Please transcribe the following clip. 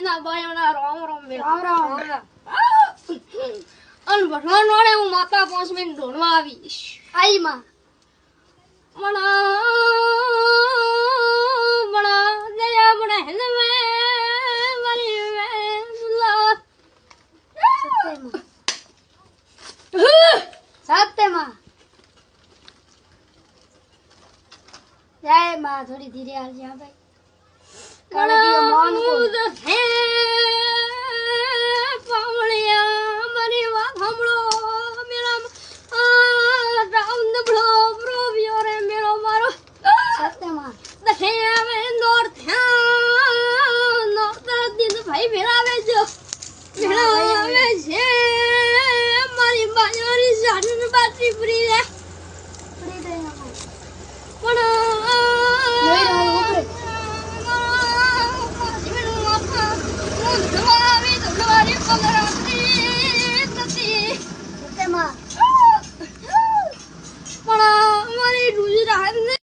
ના બાયોના રામ રામ બે રામ રામ. અન ભગવાન વાળે હું માતા 5 મિનિટ ઢોળવા આવીશ આઈ માં. બડા દયા બડા હેલે મે મારી મે દુલ્લા સત્યમાં. જય માં. થોડી ધીરે આવજે હા ભાઈ. કારણ કે મોન કો હે